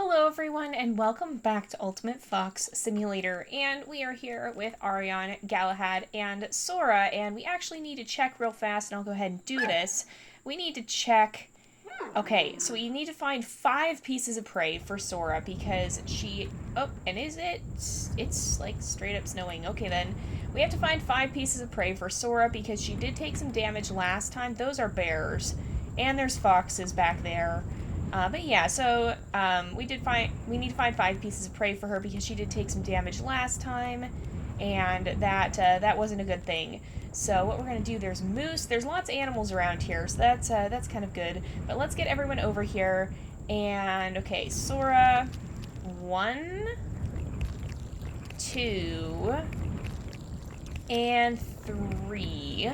Hello everyone and welcome back to Ultimate Fox Simulator, and we are here with Auryon, Galahad, and Sora, and we actually need to check real fast, and I'll go ahead and do this. We need to check... Okay, so we need to find 5 pieces of prey for Sora because she... Oh, and is it? It's like straight up snowing. Okay then. We have to find 5 pieces of prey for Sora because she did take some damage last time. Those are bears. And there's foxes back there. But yeah, so we need to find 5 pieces of prey for her because she did take some damage last time, and that wasn't a good thing. So what we're gonna do? There's moose. There's lots of animals around here, so that's kind of good. But let's get everyone over here. And okay, Sora, 1, 2, and 3.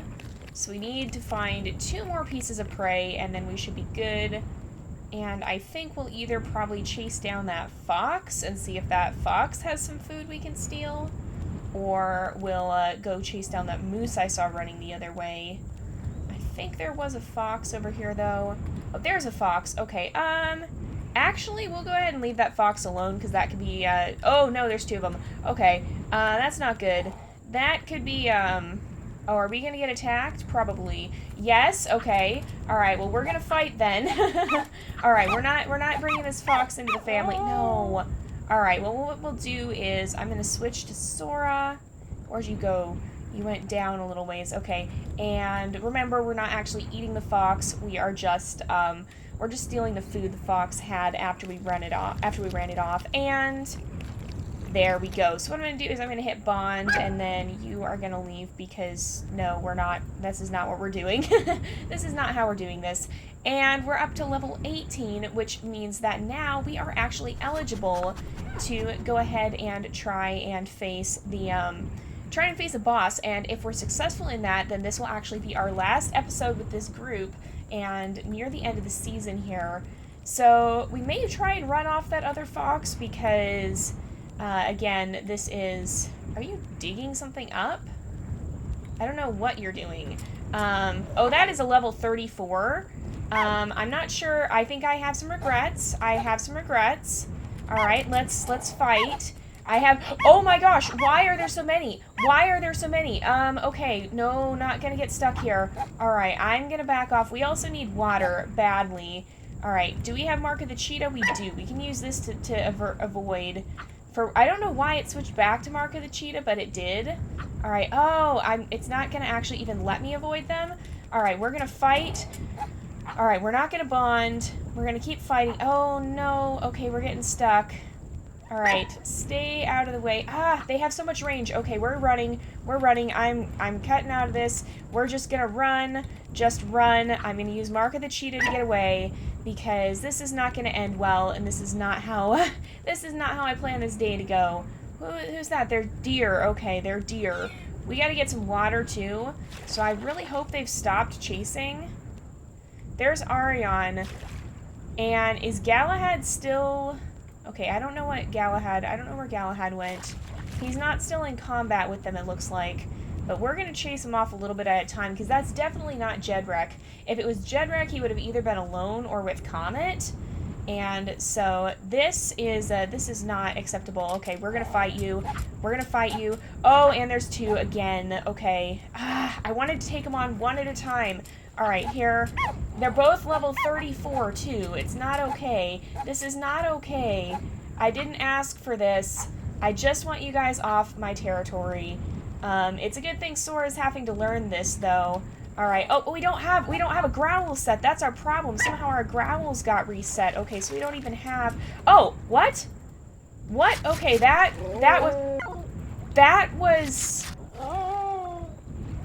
So we need to find 2 more pieces of prey, and then we should be good. And I think we'll either probably chase down that fox and see if that fox has some food we can steal, or we'll go chase down that moose I saw running the other way. I think there was a fox over here, though. Oh, there's a fox. Okay, actually, we'll go ahead and leave that fox alone, because that could be, oh, no, there's 2 of them. Okay, that's not good. That could be, Oh, are we gonna get attacked? Probably. Yes, okay. Alright, well, we're gonna fight then. Alright, we're not bringing this fox into the family. No. Alright, well, what we'll do is I'm gonna switch to Sora. Where'd you go? You went down a little ways. Okay. And remember, we're not actually eating the fox. We are just, we're just stealing the food the fox had after we ran it off. And... there we go. So what I'm going to do is I'm going to hit bond, and then you are going to leave because, no, we're not. This is not what we're doing. This is not how we're doing this. And we're up to level 18, which means that now we are actually eligible to go ahead and try and face a boss. And if we're successful in that, then this will actually be our last episode with this group and near the end of the season here. So we may try and run off that other fox because... again, this is... Are you digging something up? I don't know what you're doing. Oh, that is a level 34. I'm not sure. I think I have some regrets. Alright, let's fight. Oh my gosh, why are there so many? Okay, no, not gonna get stuck here. Alright, I'm gonna back off. We also need water, badly. Alright, do we have Mark of the Cheetah? We do. We can use this to avoid... I don't know why it switched back to Mark of the Cheetah, but it did. Alright, it's not gonna actually even let me avoid them. Alright, we're gonna fight. Alright, we're not gonna bond. We're gonna keep fighting. Oh, no. Okay, we're getting stuck. Alright, stay out of the way. Ah, they have so much range. Okay, we're running. I'm cutting out of this. We're just gonna run. Just run. I'm gonna use Mark of the Cheetah to get away, because this is not gonna end well, and this is not how I plan this day to go. Who's that? They're deer. Okay, they're deer. We gotta get some water, too. So I really hope they've stopped chasing. There's Auryon. And is Galahad still... Okay, I don't know where Galahad went. He's not still in combat with them, it looks like. But we're going to chase him off a little bit at a time, because that's definitely not Jedrek. If it was Jedrek, he would have either been alone or with Comet. And so this is not acceptable. Okay, we're going to fight you. Oh, and there's 2 again. Okay. I wanted to take them on one at a time. Alright, here. They're both level 34, too. It's not okay. This is not okay. I didn't ask for this. I just want you guys off my territory. It's a good thing Sora's having to learn this, though. Alright. Oh, we don't have a growl set. That's our problem. Somehow our growls got reset. Okay, so we don't even have... Oh, what? What? Okay, that was...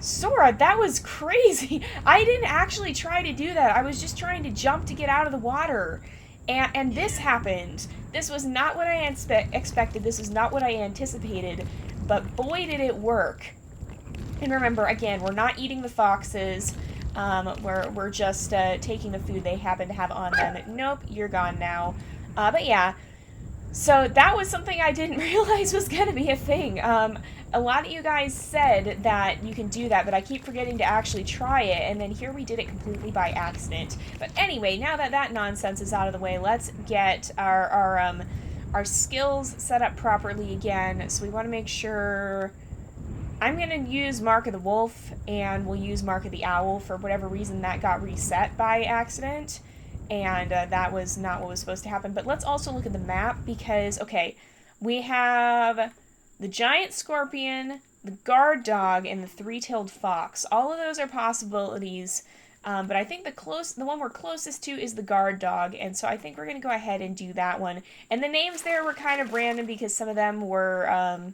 Sora, that was crazy. I didn't actually try to do that. I was just trying to jump to get out of the water. And this happened. This was not what I expected. This was not what I anticipated. But boy, did it work. And remember, again, we're not eating the foxes. We're just taking the food they happen to have on them. Nope, you're gone now. But yeah. So that was something I didn't realize was going to be a thing. A lot of you guys said that you can do that, but I keep forgetting to actually try it, and then here we did it completely by accident. But anyway, now that that nonsense is out of the way, let's get our skills set up properly again. So we want to make sure... I'm going to use Mark of the Wolf, and we'll use Mark of the Owl. For whatever reason, that got reset by accident, and that was not what was supposed to happen. But let's also look at the map, because, okay, we have the giant scorpion, the guard dog, and the three-tailed fox. All of those are possibilities, but I think the one we're closest to is the guard dog, and so I think we're going to go ahead and do that one. And the names there were kind of random, because some of them were...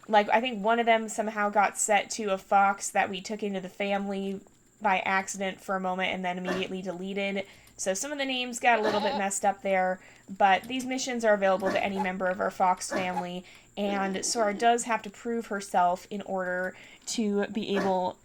like, I think one of them somehow got set to a fox that we took into the family by accident for a moment and then immediately deleted. So some of the names got a little bit messed up there, but these missions are available to any member of our fox family, and Sora does have to prove herself in order to be able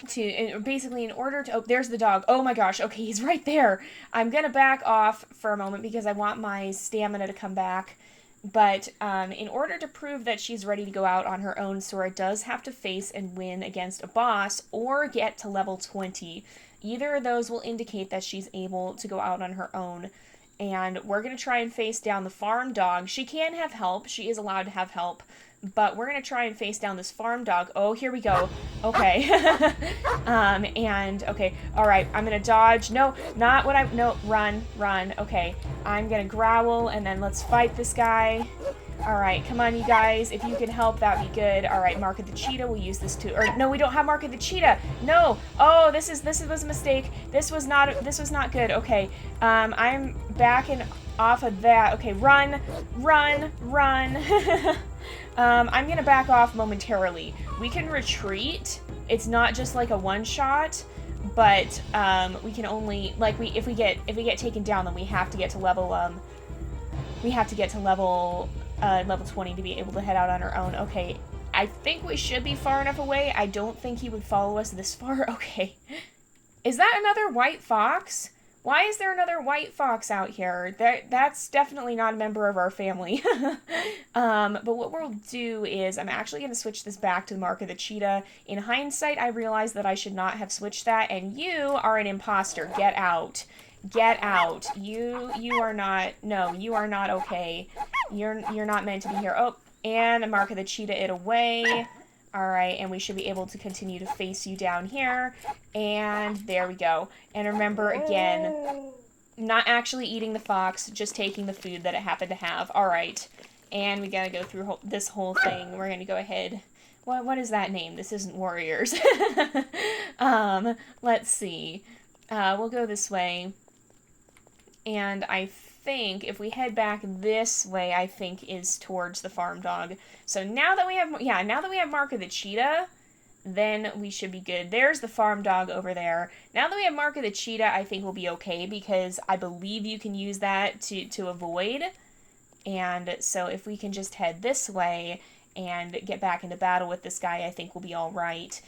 to, basically in order to, oh, there's the dog. Oh my gosh, okay, he's right there. I'm gonna back off for a moment because I want my stamina to come back. But in order to prove that she's ready to go out on her own, Sora does have to face and win against a boss or get to level 20. Either of those will indicate that she's able to go out on her own. And we're going to try and face down the farm dog. She can have help. She is allowed to have help. But we're going to try and face down this farm dog. Oh, here we go. Okay. Okay. All right. I'm going to dodge. No, not what I... No, run. Okay. I'm going to growl, and then let's fight this guy. All right. Come on, you guys. If you can help, that'd be good. All right. Mark of the cheetah. We'll use this too. Or, no, we don't have Mark of the cheetah. No. Oh, this was a mistake. This was not good. Okay. I'm backing off of that. Okay. Run. I'm gonna back off momentarily. We can retreat. It's not just like a one-shot, but we can only, like, if we get taken down, then we have to get to level level 20 to be able to head out on our own. Okay, I think we should be far enough away. I don't think he would follow us this far. Okay, is that another white fox? Why is there another white fox out here? That's definitely not a member of our family. But what we'll do is, I'm actually going to switch this back to the Mark of the Cheetah. In hindsight, I realized that I should not have switched that, and you are an imposter. Get out. Get out. You are not, no, you are not okay. You're not meant to be here. Oh, and a Mark of the Cheetah it away. Alright, and we should be able to continue to face you down here. And there we go. And remember, again, not actually eating the fox, just taking the food that it happened to have. Alright, and we gotta go through this whole thing. We're gonna go ahead. What is that name? This isn't Warriors. Let's see. We'll go this way. And I think if we head back this way, I think is towards the farm dog. So now that we have Mark of the Cheetah, then we should be good. There's the farm dog over there. Now that we have Mark of the Cheetah, I think we'll be okay, because I believe you can use that to avoid. And so if we can just head this way and get back into battle with this guy, I think we'll be all right.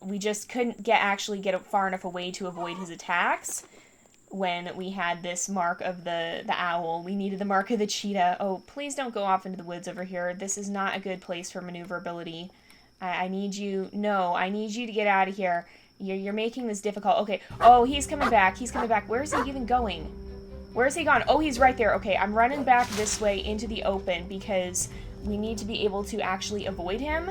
We just couldn't actually get far enough away to avoid his attacks when we had this Mark of the Owl. We needed the Mark of the Cheetah. Oh, please don't go off into the woods over here. This is not a good place for maneuverability. I need you... No, I need you to get out of here. You're making this difficult. Okay. Oh, he's coming back. He's coming back. Where is he even going? Where is he gone? Oh, he's right there. Okay, I'm running back this way into the open because we need to be able to actually avoid him.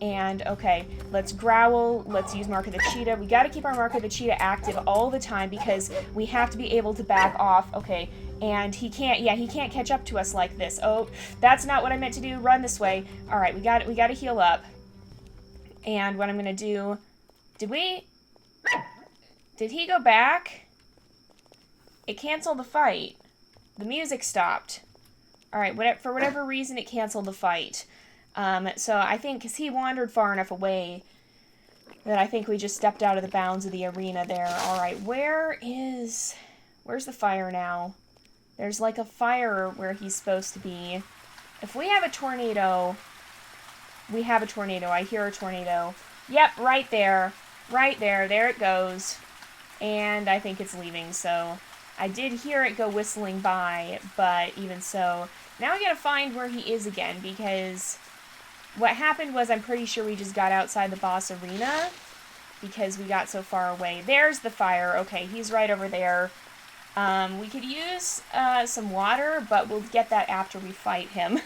And, okay, let's growl, let's use Mark of the Cheetah. We gotta keep our Mark of the Cheetah active all the time because we have to be able to back off. Okay, and he can't catch up to us like this. Oh, that's not what I meant to do. Run this way. Alright, we gotta heal up. And what I'm gonna do... Did he go back? It canceled the fight. The music stopped. Alright, for whatever reason, it canceled the fight. So I think, because he wandered far enough away, that I think we just stepped out of the bounds of the arena there. Alright, where's the fire now? There's like a fire where he's supposed to be. If we have a tornado, we have a tornado. I hear a tornado. Yep, right there. Right there. There it goes. And I think it's leaving, so I did hear it go whistling by, but even so, now we gotta find where he is again, because what happened was I'm pretty sure we just got outside the boss arena because we got so far away. There's the fire. Okay, he's right over there. We could use some water, but we'll get that after we fight him.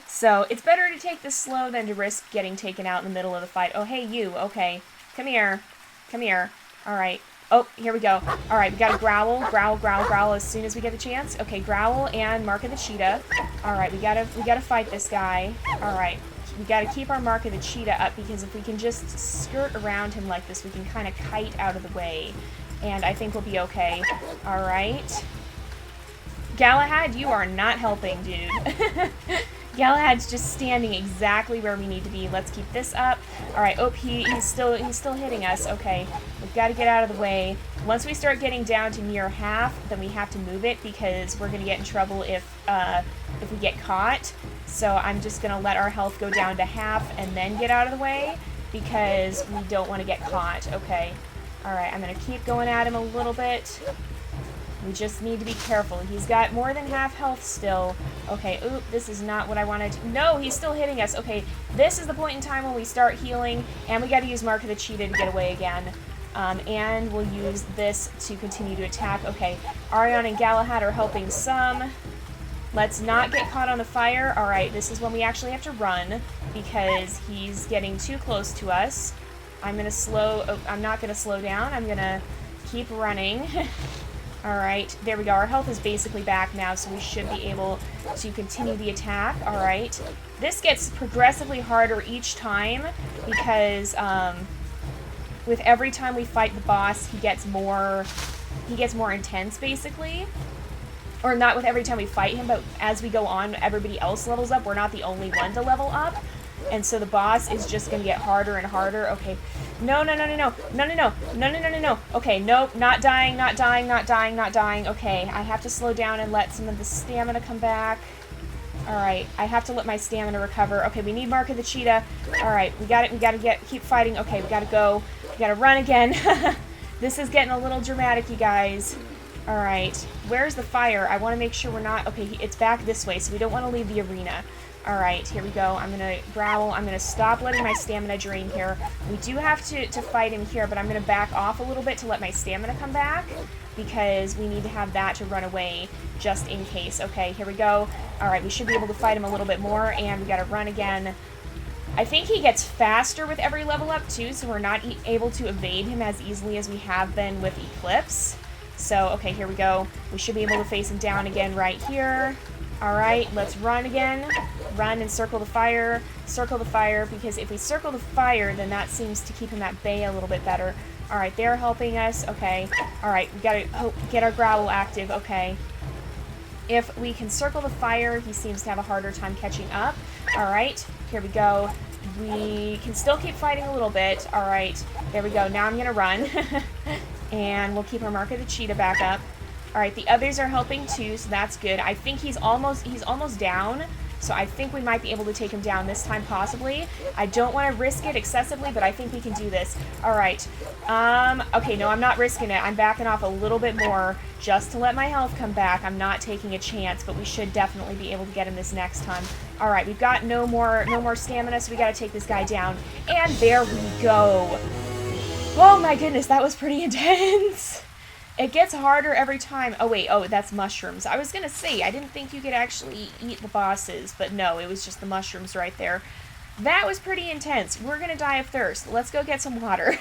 So it's better to take this slow than to risk getting taken out in the middle of the fight. Oh, hey, you. Okay. Come here. Come here. All right. Oh, here we go. All right, we got to growl, growl, growl, growl as soon as we get the chance. Okay, growl and Mark of the Cheetah. All right, we gotta fight this guy. All right, we gotta keep our Mark of the Cheetah up, because if we can just skirt around him like this, we can kind of kite out of the way, and I think we'll be okay. All right, Galahad, you are not helping, dude. Galahad's just standing exactly where we need to be. Let's keep this up. All right. Oh, he's still hitting us. Okay, we've got to get out of the way. Once we start getting down to near half, then we have to move it, because we're gonna get in trouble if we get caught. So I'm just gonna let our health go down to half and then get out of the way, because we don't want to get caught. Okay. All right. I'm gonna keep going at him a little bit. We just need to be careful. He's got more than half health still. Okay, oop, this is not what I wanted to... No, he's still hitting us. Okay, this is the point in time when we start healing, and we got to use Mark of the Cheetah to get away again. And we'll use this to continue to attack. Okay, Auryon and Galahad are helping some. Let's not get caught on the fire. All right, this is when we actually have to run, because he's getting too close to us. I'm not going to slow down. I'm going to keep running. Alright, there we go. Our health is basically back now, so we should be able to continue the attack. Alright. This gets progressively harder each time, because with every time we fight the boss, he gets more intense, basically. Or not with every time we fight him, but as we go on, everybody else levels up. We're not the only one to level up. And so the boss is just going to get harder and harder. Okay. No, no, no, no, no. No, no, no. No, no, no, no, no. Okay, nope. Not dying, not dying, not dying, not dying. Okay, I have to slow down and let some of the stamina come back. Alright, I have to let my stamina recover. Okay, we need Mark of the Cheetah. Alright, we got it. We got to keep fighting. Okay, we got to go. We got to run again. This is getting a little dramatic, you guys. Alright, where's the fire? I want to make sure we're not... Okay, it's back this way, so we don't want to leave the arena. Alright, here we go. I'm going to growl. I'm going to stop letting my stamina drain here. We do have to fight him here, but I'm going to back off a little bit to let my stamina come back, because we need to have that to run away just in case. Okay, here we go. Alright, we should be able to fight him a little bit more, and we got to run again. I think he gets faster with every level up, too, so we're not able to evade him as easily as we have been with Eclipse. So, okay, here we go. We should be able to face him down again right here. Alright, let's run again. Run and circle the fire. Circle the fire, because if we circle the fire, then that seems to keep him at bay a little bit better. Alright, they're helping us. Okay. Alright, we gotta get our growl active. Okay. If we can circle the fire, he seems to have a harder time catching up. Alright, here we go. We can still keep fighting a little bit. Alright, there we go. Now I'm gonna run. And we'll keep our Mark of the Cheetah back up. Alright, the others are helping too, so that's good. I think he's almost down, so I think we might be able to take him down this time, possibly. I don't want to risk it excessively, but I think we can do this. Alright. Okay, no, I'm not risking it. I'm backing off a little bit more just to let my health come back. I'm not taking a chance, but we should definitely be able to get him this next time. Alright, we've got no more stamina, so we gotta take this guy down. And there we go. Oh my goodness, that was pretty intense. It gets harder every time. Oh, wait. Oh, that's mushrooms. I was going to say, I didn't think you could actually eat the bosses, but no, it was just the mushrooms right there. That was pretty intense. We're going to die of thirst. Let's go get some water.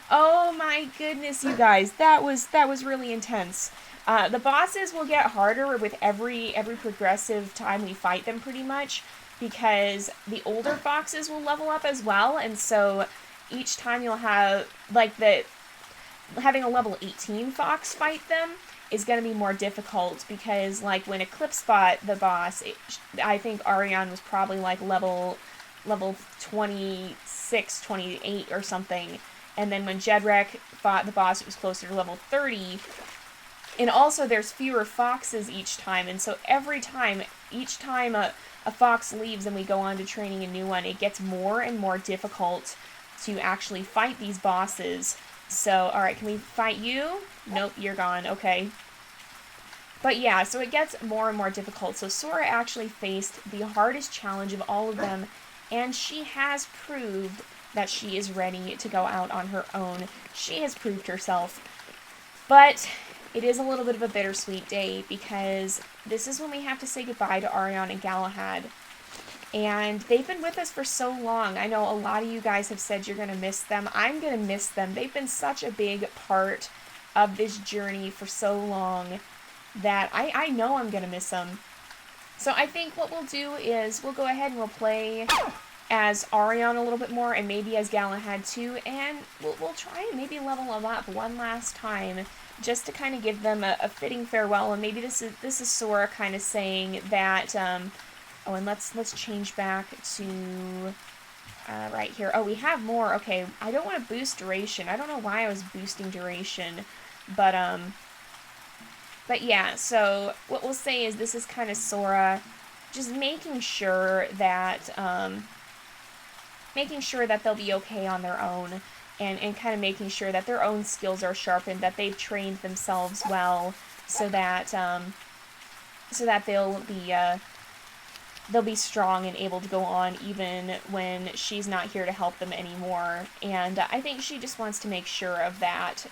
Oh my goodness, you guys. That was really intense. The bosses will get harder with every progressive time we fight them, pretty much, because the older foxes will level up as well, and so each time you'll have, like, having a level 18 fox fight them is going to be more difficult, because, like, when Eclipse fought the boss, I think Auryon was probably, like, level 26, 28 or something, and then when Jedrek fought the boss, it was closer to level 30, and also there's fewer foxes each time, and so each time a fox leaves and we go on to training a new one, it gets more and more difficult to actually fight these bosses. So, alright, can we fight you? Nope, you're gone. Okay. But yeah, so it gets more and more difficult. So Sora actually faced the hardest challenge of all of them, and she has proved that she is ready to go out on her own. She has proved herself. But it is a little bit of a bittersweet day, because this is when we have to say goodbye to Auryon and Galahad. And they've been with us for so long. I know a lot of you guys have said you're going to miss them. I'm going to miss them. They've been such a big part of this journey for so long that I know I'm going to miss them. So I think what we'll do is we'll go ahead and we'll play as Auryon a little bit more, and maybe as Galahad too, and we'll try and maybe level them up one last time, just to kind of give them a fitting farewell. And maybe this is Sora kind of saying that, oh, and let's change back to right here. Oh, we have more. Okay, I don't want to boost duration. I don't know why I was boosting duration, but yeah, so what we'll say is this is kind of Sora just making sure that they'll be okay on their own, and kind of making sure that their own skills are sharpened, that they've trained themselves well, so that they'll be strong and able to go on even when she's not here to help them anymore. And I think she just wants to make sure of that,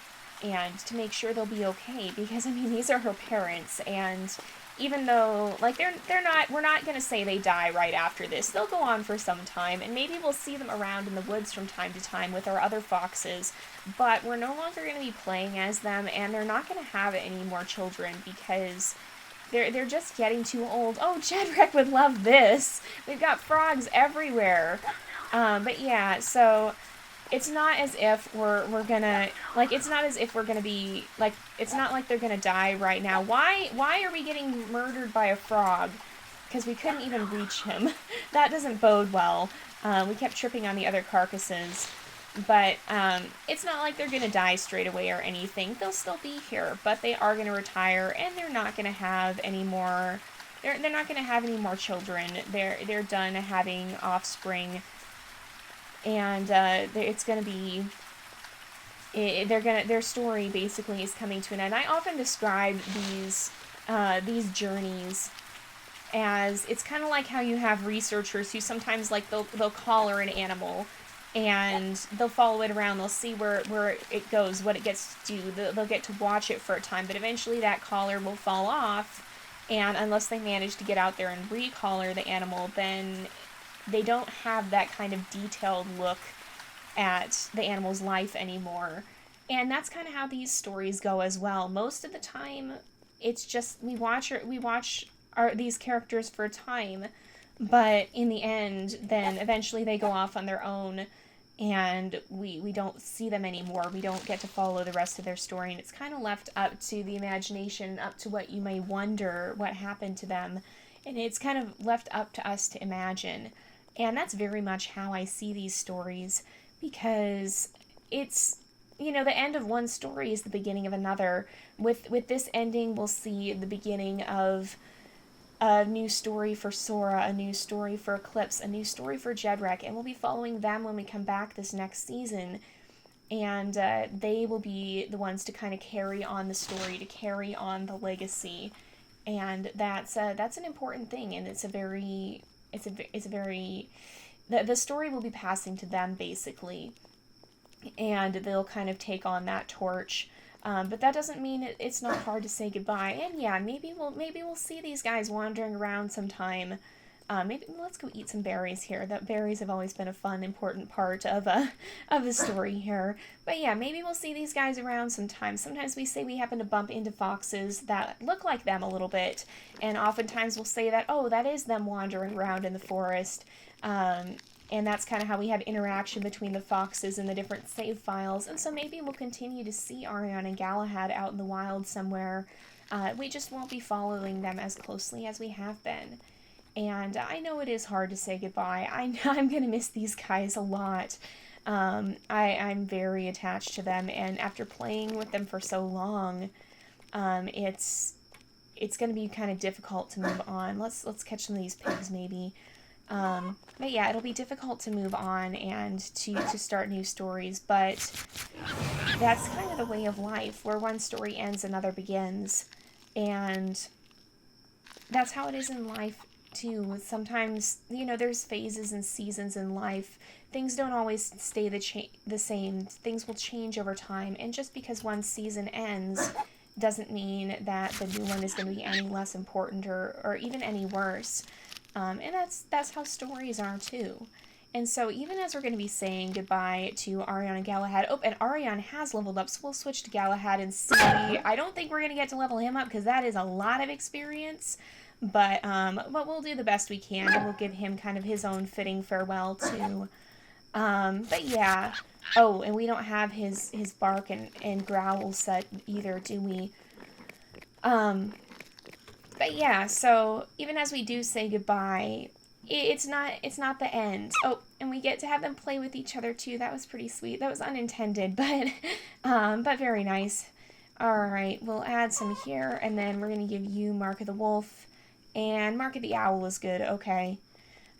and to make sure they'll be okay, because, I mean, these are her parents, and even though, like, we're not going to say they die right after this. They'll go on for some time, and maybe we'll see them around in the woods from time to time with our other foxes, but we're no longer going to be playing as them, and they're not going to have any more children, because they're just getting too old. Oh, Jedrick would love this! We've got frogs everywhere! But yeah, so it's not as if we're gonna, like, it's not as if we're gonna be, like, it's not like they're gonna die right now. Why are we getting murdered by a frog? Because we couldn't even reach him. That doesn't bode well. We kept tripping on the other carcasses. But it's not like they're gonna die straight away or anything. They'll still be here, but they are gonna retire, and they're not gonna have any more, they're not gonna have any more children. They're done having offspring. And it's going to be, their story basically is coming to an end. I often describe these journeys as, it's kind of like how you have researchers who sometimes, like, they'll collar an animal, and they'll follow it around, they'll see where it goes, what it gets to do, they'll get to watch it for a time, but eventually that collar will fall off, and unless they manage to get out there and re-collar the animal, then they don't have that kind of detailed look at the animal's life anymore. And that's kind of how these stories go as well. Most of the time, it's just we watch these characters for a time, but in the end, then eventually they go off on their own, and we don't see them anymore. We don't get to follow the rest of their story, and it's kind of left up to the imagination, up to what you may wonder what happened to them, and it's kind of left up to us to imagine. And that's very much how I see these stories, because it's, you know, the end of one story is the beginning of another. With this ending, we'll see the beginning of a new story for Sora, a new story for Eclipse, a new story for Jedrick, and we'll be following them when we come back this next season. And they will be the ones to kind of carry on the story, to carry on the legacy. And that's an important thing, and it's a very, the story will be passing to them, basically, and they'll kind of take on that torch. But that doesn't mean it's not hard to say goodbye. And yeah, maybe we'll see these guys wandering around sometime. Maybe let's go eat some berries here. That berries have always been a fun, important part of the story here. But yeah, maybe we'll see these guys around sometime. Sometimes we say we happen to bump into foxes that look like them a little bit, and oftentimes we'll say that, oh, that is them wandering around in the forest. And that's kind of how we have interaction between the foxes and the different save files. And so maybe we'll continue to see Auryon and Galahad out in the wild somewhere. We just won't be following them as closely as we have been. And I know it is hard to say goodbye. I'm going to miss these guys a lot. I'm very attached to them, and after playing with them for so long, it's going to be kind of difficult to move on. Let's catch some of these pigs, maybe. But yeah, it'll be difficult to move on and to start new stories, but that's kind of the way of life, where one story ends, another begins. And that's how it is in life too. Sometimes, you know, there's phases and seasons in life. Things don't always stay the same. Things will change over time. And just because one season ends doesn't mean that the new one is going to be any less important or even any worse. And that's how stories are too. And so even as we're going to be saying goodbye to Auryon and Galahad, oh, and Auryon has leveled up, so we'll switch to Galahad and see. I don't think we're going to get to level him up because that is a lot of experience, but we'll do the best we can, and we'll give him kind of his own fitting farewell too. But yeah. Oh, and we don't have his bark and growl set either, do we? But yeah, so even as we do say goodbye, it's not the end. Oh, and we get to have them play with each other too. That was pretty sweet. That was unintended, but very nice. All right, we'll add some here, and then we're gonna give you Mark of the Wolf, and Mark of the Owl is good. Okay,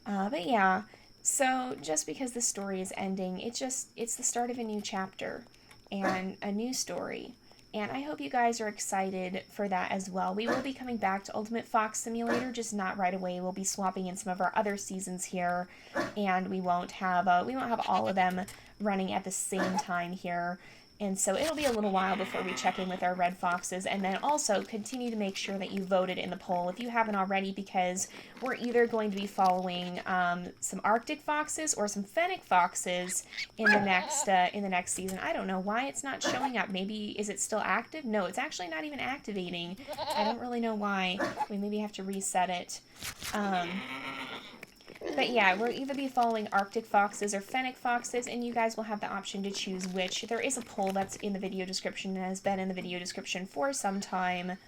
but yeah. So just because the story is ending, it's the start of a new chapter and a new story. And I hope you guys are excited for that as well. We will be coming back to Ultimate Fox Simulator, just not right away. We'll be swapping in some of our other seasons here, and we won't have all of them running at the same time here. And so it'll be a little while before we check in with our red foxes, and then also continue to make sure that you voted in the poll if you haven't already, because we're either going to be following some Arctic foxes or some fennec foxes in the next season. I don't know why it's not showing up. Maybe is it still active? No, it's actually not even activating. I don't really know why. We maybe have to reset it. But yeah, we'll either be following Arctic foxes or fennec foxes, and you guys will have the option to choose which. There is a poll that's in the video description and has been in the video description for some time.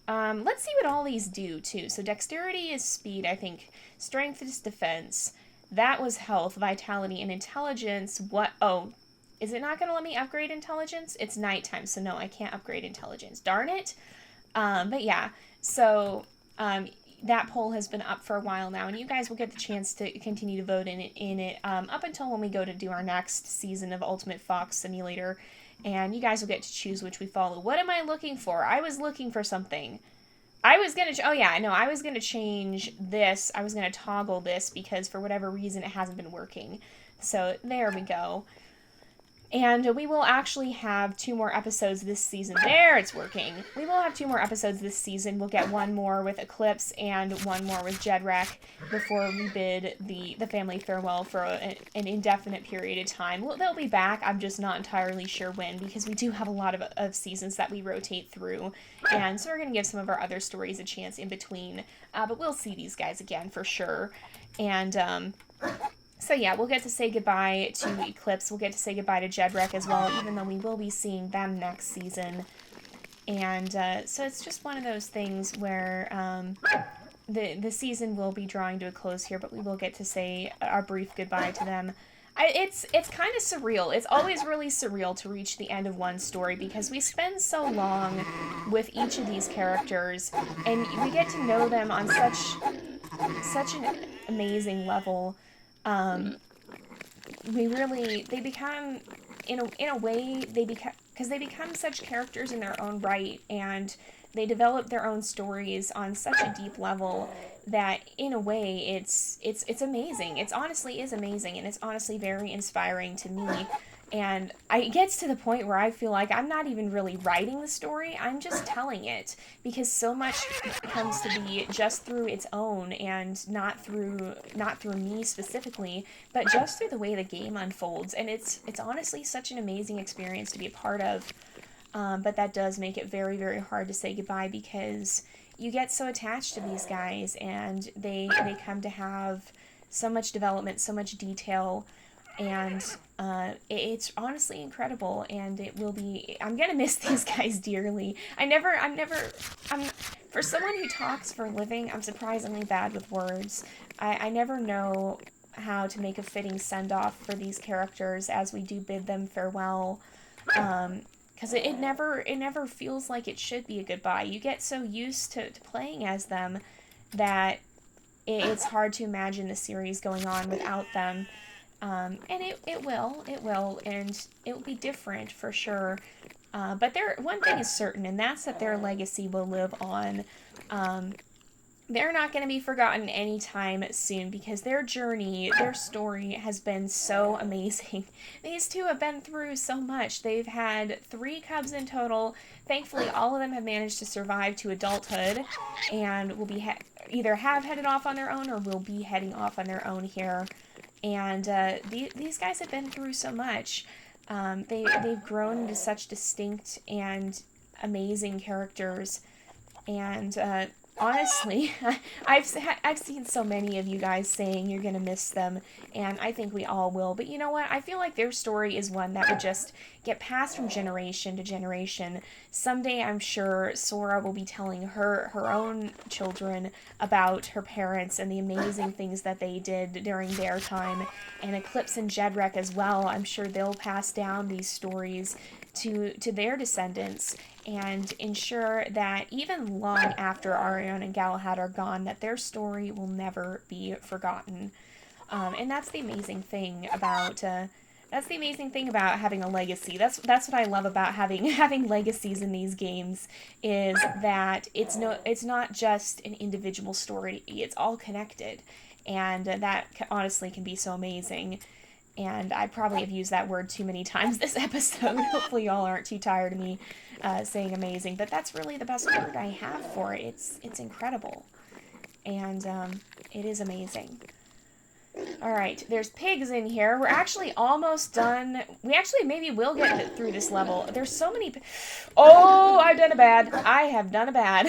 Let's see what all these do, too. So dexterity is speed, I think. Strength is defense. That was health, vitality, and intelligence. What? Oh, is it not going to let me upgrade intelligence? It's nighttime, so no, I can't upgrade intelligence. Darn it. But yeah, so that poll has been up for a while now, and you guys will get the chance to continue to vote in it up until when we go to do our next season of Ultimate Fox Simulator, and you guys will get to choose which we follow. What am I looking for? I was looking for something. I was going to change this. I was going to toggle this because for whatever reason it hasn't been working. So there we go. And we will actually have 2 more episodes this season. There, it's working. We will have 2 more episodes this season. We'll get 1 more with Eclipse and 1 more with Jedrek before we bid the family farewell for an indefinite period of time. They'll be back. I'm just not entirely sure when, because we do have a lot of seasons that we rotate through. And so we're going to give some of our other stories a chance in between. But we'll see these guys again for sure. And so yeah, we'll get to say goodbye to Eclipse. We'll get to say goodbye to Jedrek as well, even though we will be seeing them next season. And so it's just one of those things where the season will be drawing to a close here, but we will get to say our brief goodbye to them. It's kind of surreal. It's always really surreal to reach the end of one story because we spend so long with each of these characters, and we get to know them on such an amazing level. They become, in a way, because they become such characters in their own right, and they develop their own stories on such a deep level that, in a way, it's amazing. It honestly is amazing, and it's honestly very inspiring to me. And it gets to the point where I feel like I'm not even really writing the story, I'm just telling it, because so much comes to be just through its own, and not through me specifically, but just through the way the game unfolds. And it's honestly such an amazing experience to be a part of, but that does make it very, very hard to say goodbye, because you get so attached to these guys, and they come to have so much development, so much detail, and it's honestly incredible, and I'm gonna miss these guys dearly. For someone who talks for a living, I'm surprisingly bad with words. I never know how to make a fitting send-off for these characters as we do bid them farewell, because it never feels like it should be a goodbye. You get so used to playing as them that it's hard to imagine the series going on without them. And it will, and it will be different for sure. But one thing is certain, and that's that their legacy will live on. They're not going to be forgotten anytime soon because their journey, their story has been so amazing. These two have been through so much. They've had 3 cubs in total. Thankfully, all of them have managed to survive to adulthood and will be either have headed off on their own or will be heading off on their own here. And these guys have been through so much. They've grown into such distinct and amazing characters. And honestly, I've seen so many of you guys saying you're gonna miss them, and I think we all will. But you know what? I feel like their story is one that would just get passed from generation to generation. Someday, I'm sure Sora will be telling her own children about her parents and the amazing things that they did during their time, and Eclipse and Jedrek as well. I'm sure they'll pass down these stories to their descendants and ensure that even long after Auryon and Galahad are gone, that their story will never be forgotten. And that's the amazing thing about having a legacy. That's what I love about having legacies in these games, is that it's not just an individual story. It's all connected, and that honestly can be so amazing. And I probably have used that word too many times this episode. Hopefully y'all aren't too tired of me saying amazing. But that's really the best word I have for it. It's incredible. And it is amazing. Alright, there's pigs in here. We're actually almost done. We actually maybe will get through this level. There's so many... Oh, I've done a bad. I have done a bad.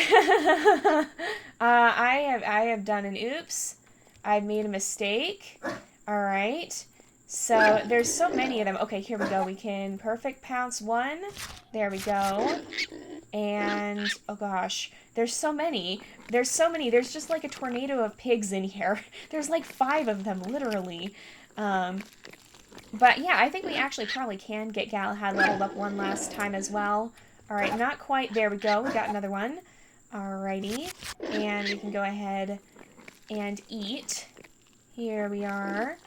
I have done an oops. I've made a mistake. Alright. So, there's so many of them. Okay, here we go. We can perfect pounce 1. There we go. And, oh gosh, there's so many. There's just like a tornado of pigs in here. There's like 5 of them, literally. But yeah, I think we actually probably can get Galahad leveled up one last time as well. Alright, not quite. There we go. We got another one. Alrighty. And we can go ahead and eat. Here we are.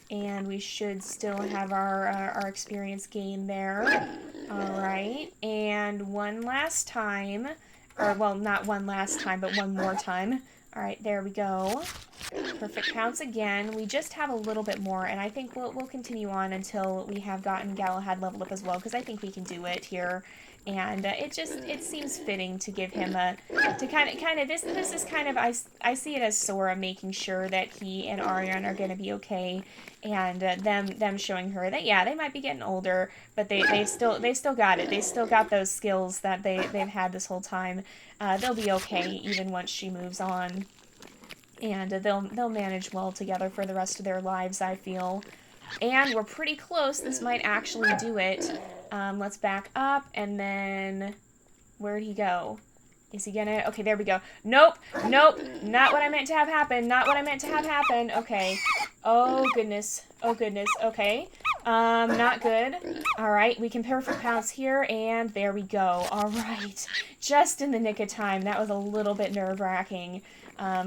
And we should still have our experience gain there. Alright, and one last time, or well, not one last time, but one more time. Alright, there we go. Perfect pounce again. We just have a little bit more, and I think we'll continue on until we have gotten Galahad leveled up as well, because I think we can do it here. And it seems fitting to give him this is kind of, I see it as Sora making sure that he and Auryon are going to be okay, and them showing her that, yeah, they might be getting older, but they still got it. They still got those skills that they've had this whole time. They'll be okay even once she moves on, and they'll manage well together for the rest of their lives, I feel. And we're pretty close. This might actually do it. Let's back up, and then... Where'd he go? Is he gonna... Okay, there we go. Nope! Nope! Not what I meant to have happen. Not what I meant to have happen. Okay. Oh, goodness. Oh, goodness. Okay. Not good. Alright, we can perfect pounce here, and there we go. Alright. Just in the nick of time. That was a little bit nerve-wracking.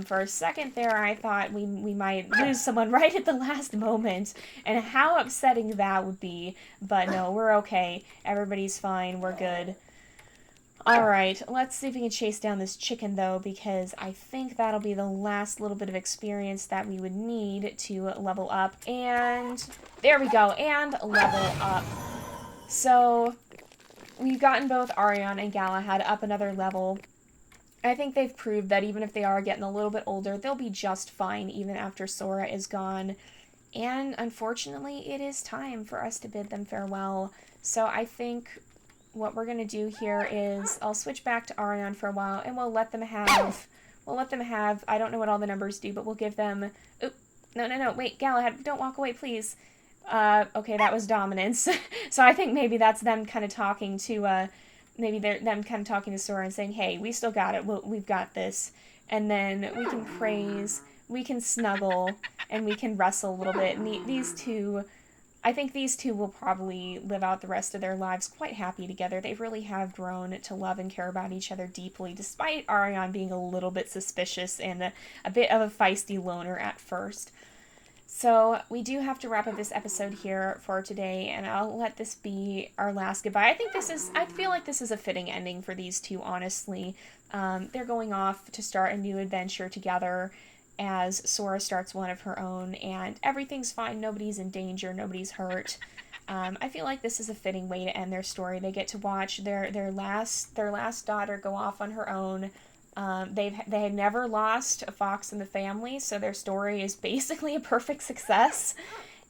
For a second there, I thought we might lose someone right at the last moment, and how upsetting that would be. But no, we're okay. Everybody's fine. We're good. Alright, let's see if we can chase down this chicken, though, because I think that'll be the last little bit of experience that we would need to level up. And there we go, and level up. So, we've gotten both Auryon and Galahad up another level. I think they've proved that even if they are getting a little bit older, they'll be just fine even after Sora is gone. And unfortunately, it is time for us to bid them farewell. So I think what we're going to do here is I'll switch back to Auryon for a while, and we'll let them have, I don't know what all the numbers do, but we'll give them, oop, no, wait, Galahad, don't walk away, please. Okay, that was dominance. So I think maybe that's them kind of talking to, maybe they're them kind of talking to Sora and saying, hey, we still got it, we've got this. And then we can praise, we can snuggle, and we can wrestle a little bit. And these two, I think these two will probably live out the rest of their lives quite happy together. They really have grown to love and care about each other deeply, despite Auryon being a little bit suspicious and a bit of a feisty loner at first. So we do have to wrap up this episode here for today, and I'll let this be our last goodbye. I feel like this is a fitting ending for these two, honestly. They're going off to start a new adventure together as Sora starts one of her own, and everything's fine. Nobody's in danger. Nobody's hurt. I feel like this is a fitting way to end their story. They get to watch their last daughter go off on her own. They had never lost a fox in the family, so their story is basically a perfect success.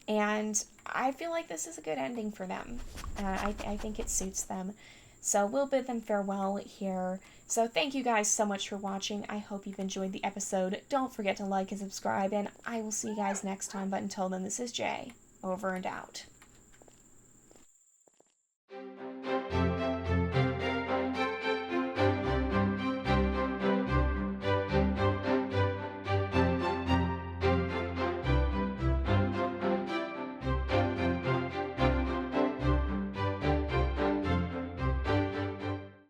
And I feel like this is a good ending for them. I think it suits them. So we'll bid them farewell here. So thank you guys so much for watching. I hope you've enjoyed the episode. Don't forget to like and subscribe, and I will see you guys next time. But until then, this is Jay. Over and out.